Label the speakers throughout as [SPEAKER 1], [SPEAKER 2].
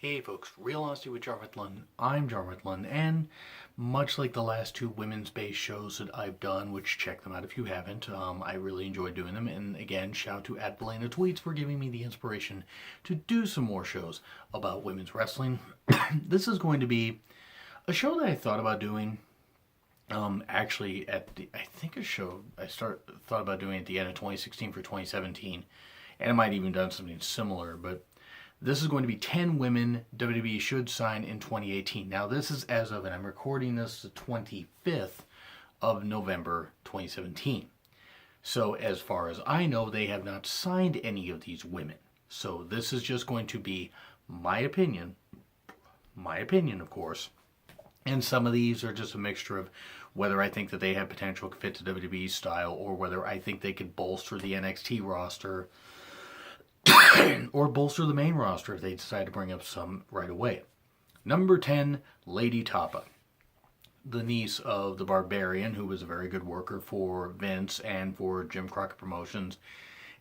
[SPEAKER 1] Hey folks, Real Honesty with Jarmuth Lund. I'm Jarmuth Lund, and much like the last two women's-based shows that I've done, which check them out if you haven't, I really enjoy doing them. And again, shout out to @BelanaTweets for giving me the inspiration to do some more shows about women's wrestling. This is going to be a show that I thought about doing. Actually, I think a show thought about doing at the end of 2016 for 2017, and I might even done something similar, but. This is going to be 10 women WWE should sign in 2018. Now, this is as of, and I'm recording this the 25th of November 2017. So, as far as I know, they have not signed any of these women. So, this is just going to be my opinion, of course. And some of these are just a mixture of whether I think that they have potential to fit to WWE's style or whether I think they could bolster the NXT roster or bolster the main roster if they decide to bring up some right away. Number 10, Lady Tapa, the niece of the Barbarian, who was a very good worker for Vince and for Jim Crockett Promotions,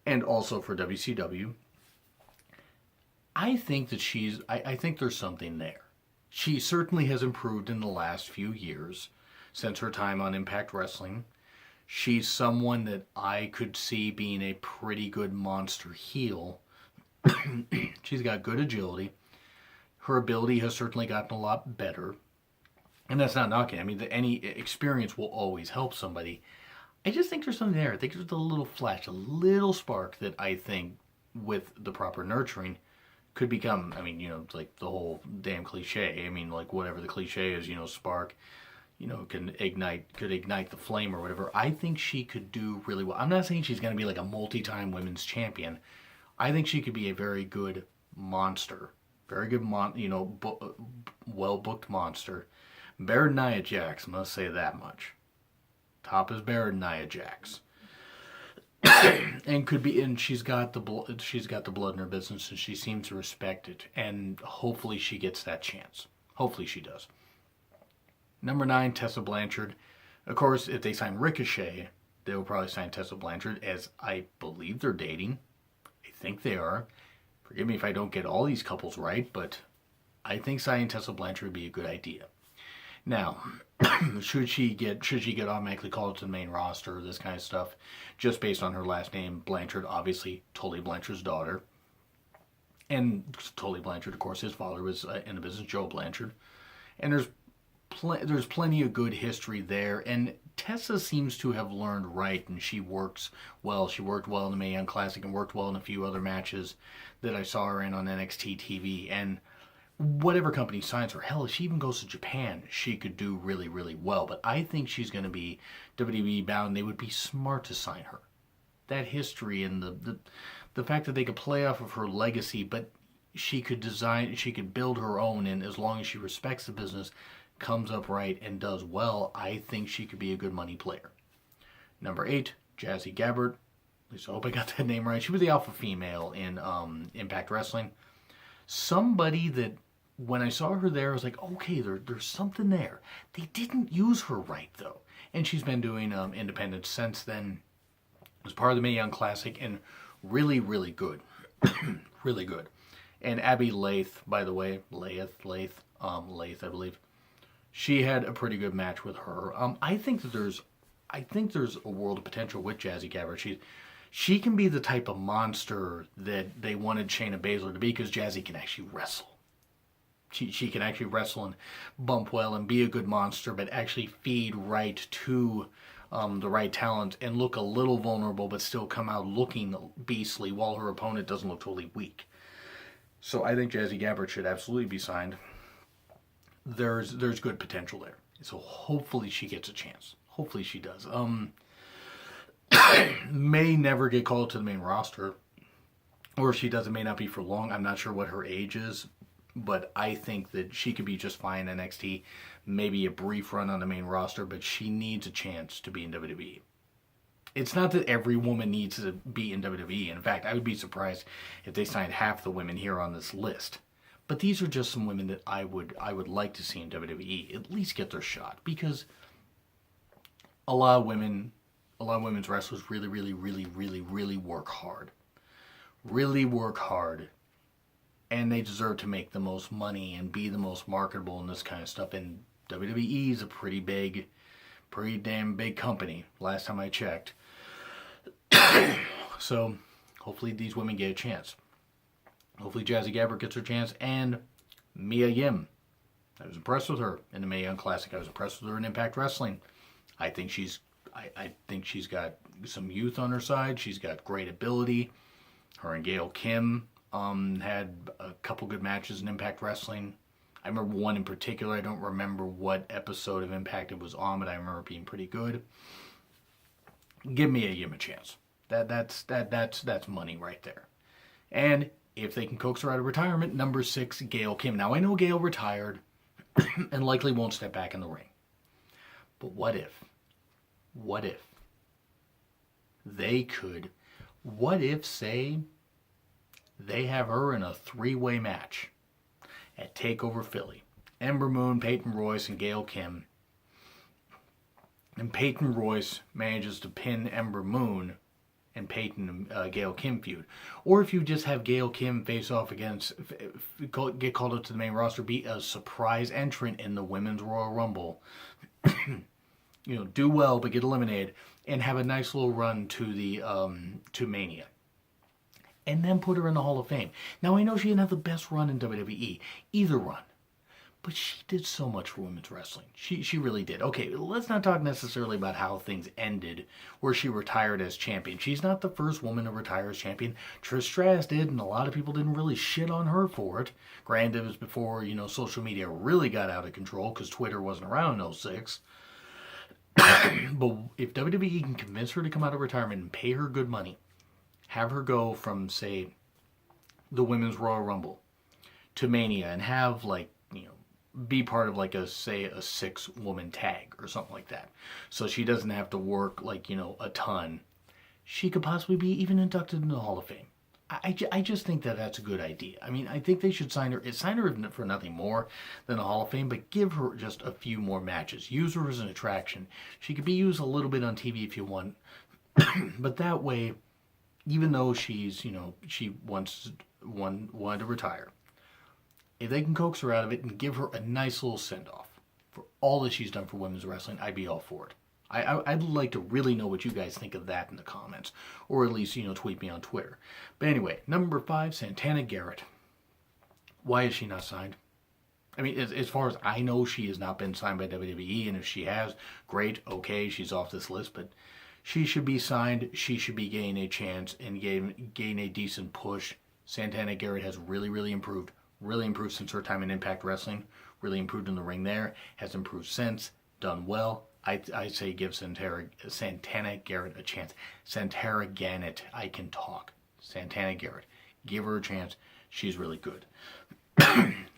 [SPEAKER 1] and also for WCW. I think that I think there's something there. She certainly has improved in the last few years since her time on Impact Wrestling. She's someone that I could see being a pretty good monster heel. She's got good agility. Her ability has certainly gotten a lot better. And that's not knocking. I mean, any experience will always help somebody. I just think there's something there. I think there's a little flash, a little spark that I think with the proper nurturing could become, I mean, it's like the whole damn cliche. I mean, like whatever the cliche is, spark. Could ignite the flame or whatever. I think she could do really well. I'm not saying she's going to be like a multi-time women's champion. I think she could be a very good monster. Very good, well-booked monster. Better than Nia Jax, I must say that much. Top is better than Nia Jax. And she's got the blood in her business, and she seems to respect it. And hopefully she gets that chance. Hopefully she does. Number 9, Tessa Blanchard. Of course, if they sign Ricochet, they will probably sign Tessa Blanchard, as I believe they're dating. I think they are. Forgive me if I don't get all these couples right, but I think signing Tessa Blanchard would be a good idea. Now, should she get automatically called to the main roster, this kind of stuff, just based on her last name, Blanchard, obviously Tully Blanchard's daughter. And Tully Blanchard, of course, his father was in the business, Joe Blanchard. And there's plenty of good history there, and Tessa seems to have learned right, and she works well. She worked well in the Mae Young Classic and worked well in a few other matches that I saw her in on NXT TV. And whatever company signs her, hell, if she even goes to Japan, she could do really, really well. But I think she's going to be WWE bound. They would be smart to sign her. That history and the fact that they could play off of her legacy, but she could build her own, and as long as she respects the business, comes up right and does well, I think she could be a good money player. Number 8, Jazzy Gabbert. At least I hope I got that name right. She was the alpha female in Impact Wrestling. Somebody that when I saw her there, I was like, okay, there's something there. They didn't use her right, though. And she's been doing independent since then. Was part of the Mae Young Classic and really, really good. Really good. And Abby Lath, by the way, Lath, I believe. She had a pretty good match with her. I think there's a world of potential with Jazzy Gabbert. She can be the type of monster that they wanted Shayna Baszler to be, because Jazzy can actually wrestle. She can actually wrestle and bump well and be a good monster, but actually feed right to the right talent and look a little vulnerable, but still come out looking beastly while her opponent doesn't look totally weak. So I think Jazzy Gabbert should absolutely be signed. There's good potential there. So hopefully she gets a chance. Hopefully she does. May never get called to the main roster. Or if she does, it may not be for long. I'm not sure what her age is. But I think that she could be just fine in NXT. Maybe a brief run on the main roster. But she needs a chance to be in WWE. It's not that every woman needs to be in WWE. In fact, I would be surprised if they signed half the women here on this list. But these are just some women that I would like to see in WWE at least get their shot, because a lot of women's wrestlers really work hard. Really work hard and they deserve to make the most money and be the most marketable and this kind of stuff. And WWE is a pretty damn big company, last time I checked. So hopefully these women get a chance. Hopefully Jazzy Gabbert gets her chance, and Mia Yim. I was impressed with her in the Mae Young Classic. I was impressed with her in Impact Wrestling. I think she's got some youth on her side. She's got great ability. Her and Gail Kim had a couple good matches in Impact Wrestling. I remember one in particular. I don't remember what episode of Impact it was on, but I remember it being pretty good. Give Mia Yim a chance. That's money right there. And if they can coax her out of retirement, number 6, Gail Kim. Now I know Gail retired and likely won't step back in the ring. But what if they could, say, they have her in a 3-way match at TakeOver Philly. Ember Moon, Peyton Royce, and Gail Kim. And Peyton Royce manages to pin Ember Moon and Peyton Gail Kim feud. Or if you just have Gail Kim face off against, get called up to the main roster, be a surprise entrant in the Women's Royal Rumble. Do well but get eliminated, and have a nice little run to the to Mania. And then put her in the Hall of Fame. Now I know she didn't have the best run in WWE, either run. But she did so much for women's wrestling. She really did. Okay, let's not talk necessarily about how things ended, where she retired as champion. She's not the first woman to retire as champion. Trish Stratus did, and a lot of people didn't really shit on her for it. Granted, it was before, social media really got out of control, because Twitter wasn't around in 06. But if WWE can convince her to come out of retirement and pay her good money, have her go from, say, the Women's Royal Rumble to Mania, and have, be part of a 6-woman tag or something like that. So she doesn't have to work a ton. She could possibly be even inducted into the Hall of Fame. I just think that's a good idea. I mean, I think they should sign her for nothing more than the Hall of Fame, but give her just a few more matches. Use her as an attraction. She could be used a little bit on TV if you want. But that way, even though she's, she wanted to retire, if they can coax her out of it and give her a nice little send-off for all that she's done for women's wrestling, I'd be all for it. I'd like to really know what you guys think of that in the comments. Or at least, tweet me on Twitter. But anyway, number 5, Santana Garrett. Why is she not signed? I mean, as far as I know, she has not been signed by WWE. And if she has, great, okay, she's off this list. But she should be signed. She should be getting a chance and gain a decent push. Santana Garrett has really, really improved. Really improved since her time in Impact Wrestling. Really improved in the ring there. Has improved since. Done well. I say give Santana Garrett a chance. Santana Gannett. I can talk. Santana Garrett. Give her a chance. She's really good.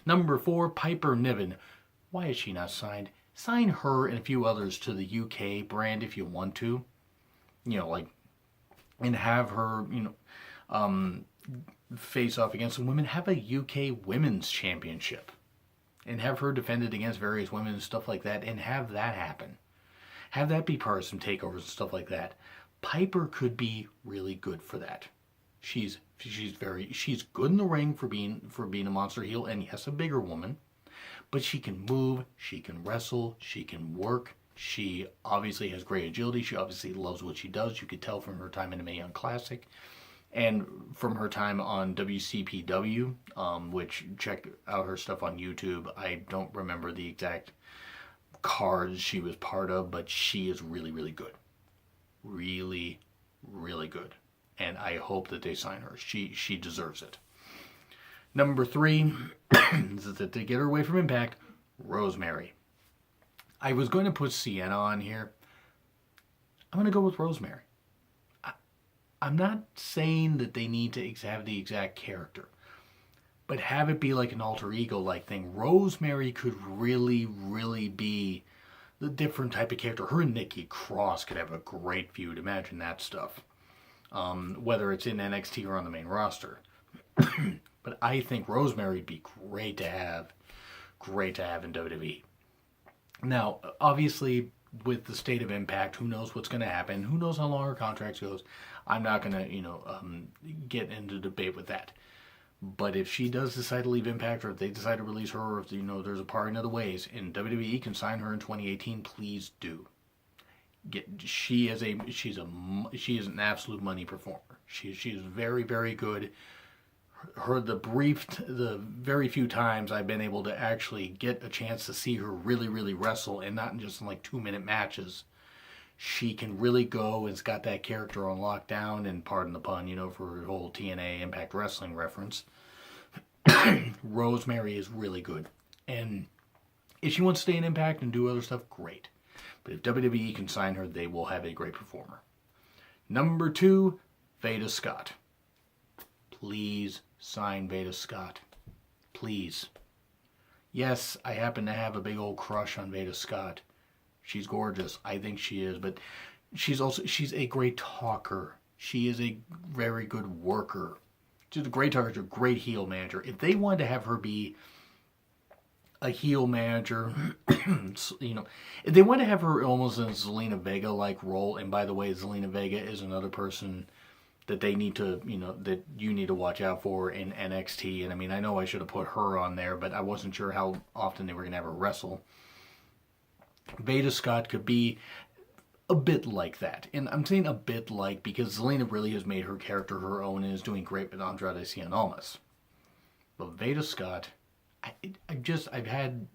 [SPEAKER 1] Number 4, Piper Niven. Why is she not signed? Sign her and a few others to the UK brand if you want to. And have her, face off against some women. Have a UK Women's Championship. And have her defended against various women and stuff like that. And have that happen. Have that be part of some takeovers and stuff like that. Piper could be really good for that. She's good in the ring for being a monster heel, and yes, a bigger woman. But she can move, she can wrestle, she can work. She obviously has great agility. She obviously loves what she does. You could tell from her time in the Mae Young Classic. And from her time on WCPW, which check out her stuff on YouTube. I don't remember the exact cards she was part of, but she is really, really good. Really, really good. And I hope that they sign her. She deserves it. Number 3, to get her away from Impact, Rosemary. I was going to put Sienna on here. I'm going to go with Rosemary. I'm not saying that they need to have the exact character, but have it be like an alter ego-like thing. Rosemary could really, really be the different type of character. Her and Nikki Cross could have a great feud. Imagine that stuff. Whether it's in NXT or on the main roster. But I think Rosemary would be great to have in WWE. Now, obviously, with the state of Impact, who knows what's going to happen? Who knows how long her contract goes? I'm not going to, get into debate with that. But if she does decide to leave Impact, or if they decide to release her, or if there's a parting of the ways, and WWE can sign her in 2018, please do. She is an absolute money performer. She is very, very good. The very few times I've been able to actually get a chance to see her really, really wrestle, and not just in like 2-minute matches. She can really go, and's got that character on lockdown, and pardon the pun, for her whole TNA Impact Wrestling reference. Rosemary is really good. And if she wants to stay in Impact and do other stuff, great. But if WWE can sign her, they will have a great performer. Number 2, Veda Scott. Please sign Veda Scott. Please. Yes, I happen to have a big old crush on Veda Scott. She's gorgeous. I think she is. But she's a great talker. She is a very good worker. She's a great talker. She's a great heel manager. If they wanted to have her be a heel manager, if they want to have her almost in a Zelina Vega-like role, and by the way, Zelina Vega is another person that they need to, that you need to watch out for in NXT. And I mean, I know I should have put her on there, but I wasn't sure how often they were going to have her wrestle. Veda Scott could be a bit like that. And I'm saying a bit like because Zelina really has made her character her own and is doing great with Andrade Cien Almas. But Veda Scott, I've had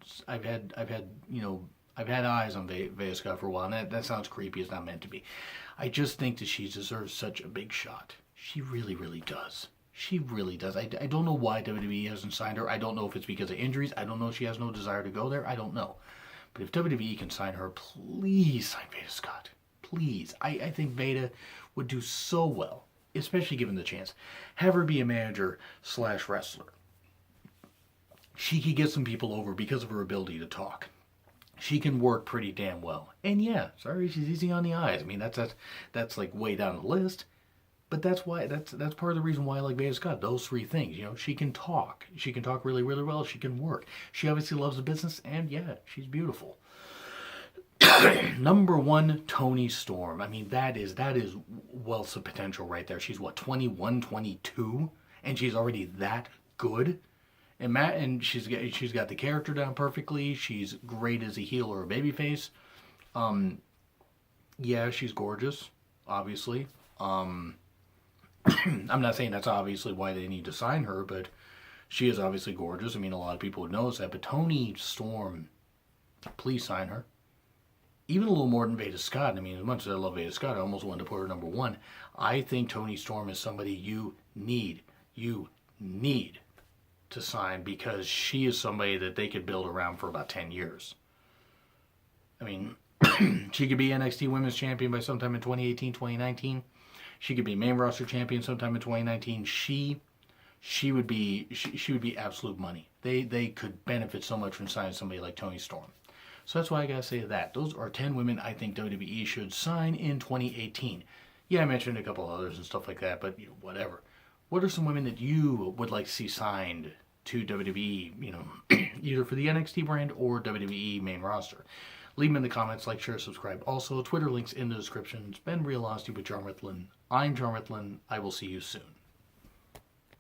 [SPEAKER 1] eyes on Veda Scott for a while, and that sounds creepy. It's not meant to be. I just think that she deserves such a big shot. She really, really does. She really does. I don't know why WWE hasn't signed her. I don't know if it's because of injuries. I don't know if she has no desire to go there. I don't know. But if WWE can sign her, please sign Veda Scott. Please. I think Veda would do so well, especially given the chance. Have her be a manager/wrestler. She could get some people over because of her ability to talk. She can work pretty damn well. And yeah, sorry, she's easy on the eyes. I mean, that's like way down the list. But that's part of the reason why I like Veda Scott. Those 3 things, she can talk. She can talk really, really well. She can work. She obviously loves the business, and yeah, she's beautiful. Number 1, Toni Storm. I mean, that is wealth of potential right there. She's 21, 22, and she's already that good. And she's got the character down perfectly. She's great as a heel or a babyface. Yeah, she's gorgeous, obviously. I'm not saying that's obviously why they need to sign her, but she is obviously gorgeous. I mean, a lot of people would notice that. But Toni Storm, please sign her. Even a little more than Veda Scott. I mean, as much as I love Veda Scott, I almost wanted to put her number 1. I think Toni Storm is somebody you need to sign, because she is somebody that they could build around for about 10 years. I mean, she could be NXT Women's Champion by sometime in 2018, 2019. She could be main roster champion sometime in 2019. She would be absolute money. They could benefit so much from signing somebody like Toni Storm. So that's why I gotta say that. Those are 10 women I think WWE should sign in 2018. Yeah, I mentioned a couple others and stuff like that, but whatever. What are some women that you would like to see signed to WWE, either for the NXT brand or WWE main roster? Leave them in the comments, like, share, subscribe. Also, Twitter links in the description. It's been Real Honesty with John Rithlin. I'm John Rithlin. I will see you soon.